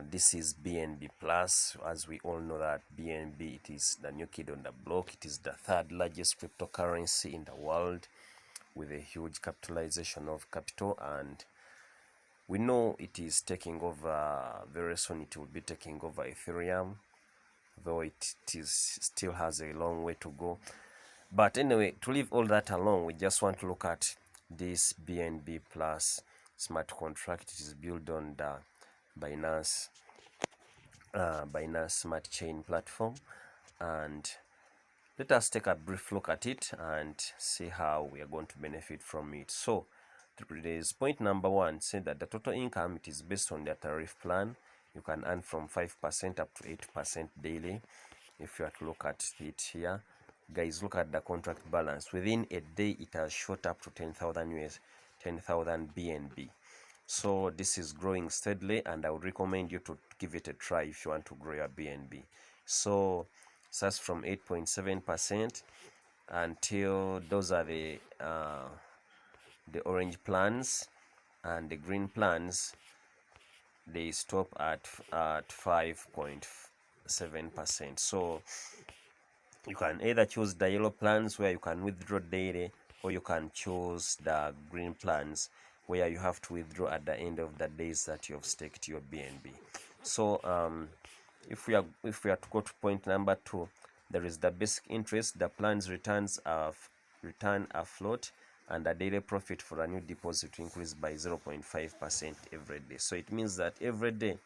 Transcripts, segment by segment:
This is BNB Plus. As we all know that BNB, it is the new kid on the block. It is the third largest cryptocurrency in the world with a huge capitalization of capital, and we know it is taking over very soon. It will be taking over Ethereum, though it still has a long way to go. But anyway, to leave all that alone, we just want to look at this BNB Plus smart contract. It is built on the Binance Smart Chain platform, and let us take a brief look at it and see how we are going to benefit from it. So today's point number one said that the total income, it is based on their tariff plan. You can earn from 5% up to 8% daily. If you are to look at it here, guys, look at the contract balance. Within a day, it has shot up to 10,000 BNB. So this is growing steadily, and I would recommend you to give it a try if you want to grow your BNB. So starts from 8.7% until those are the orange plans, and the green plans, they stop at 5.7%. So you can either choose the yellow plans where you can withdraw daily, or you can choose the green plans where you have to withdraw at the end of the days that you have staked your BNB. So if we are to go to point number two, there is the basic interest. The plans return a float, and the daily profit for a new deposit to increase by 0.5% every day. So it means that every day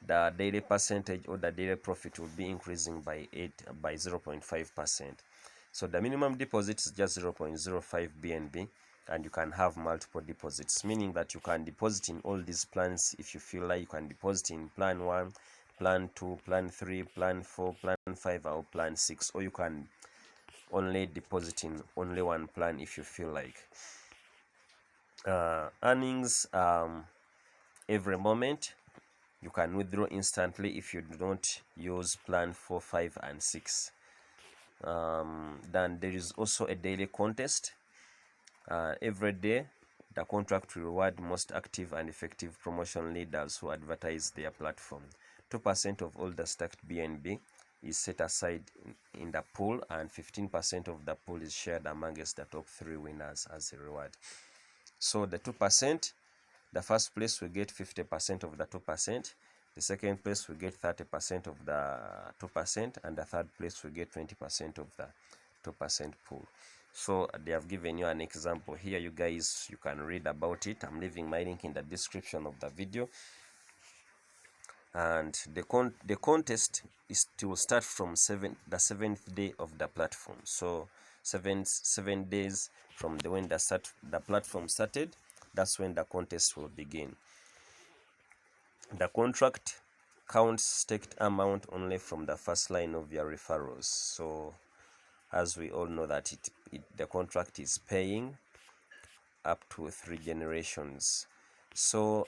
the daily percentage or the daily profit will be increasing by 0.5%. So the minimum deposit is just 0.05 BNB, and you can have multiple deposits, meaning that you can deposit in all these plans. If you feel like, you can deposit in plan 1, plan 2, plan 3, plan 4, plan 5, or plan 6, or you can only deposit in only one plan if you feel like. Earnings every moment. You can withdraw instantly if you don't use plan 4, 5, and 6. Then there is also a daily contest. Every day, the contract will reward most active and effective promotion leaders who advertise their platform. 2% of all the stacked BNB is set aside in the pool, and 15% of the pool is shared amongst the top 3 winners as a reward. So the 2%, the first place will get 50% of the 2%, the second place will get 30% of the 2%, and the third place will get 20% of the 2% pool. So they have given you an example here. You guys, you can read about it. I'm leaving my link in the description of the video. And the contest is to start from the 7th day of the platform. So 7 days from when the platform started, that's when the contest will begin. The contract counts staked amount only from the first line of your referrals. So as we all know that the contract is paying up to 3 generations. So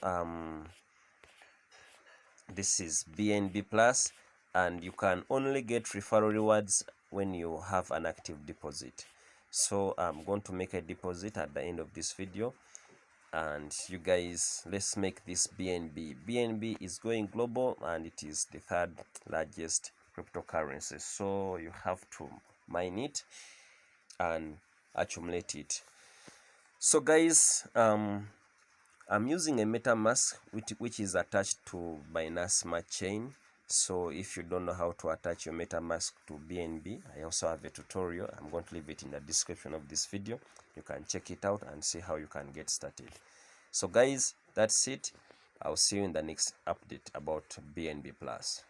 this is BNB Plus, and you can only get referral rewards when you have an active deposit. So I'm going to make a deposit at the end of this video, and you guys, let's make this BNB. BNB is going global, and it is the third largest cryptocurrency. So you have to mine it and accumulate it. So guys, I'm using a MetaMask which is attached to Binance Smart Chain. So if you don't know how to attach your MetaMask to BNB, I also have a tutorial. I'm going to leave it in the description of this video. You can check it out and see how you can get started. So guys, that's it. I'll see you in the next update about BNB Plus.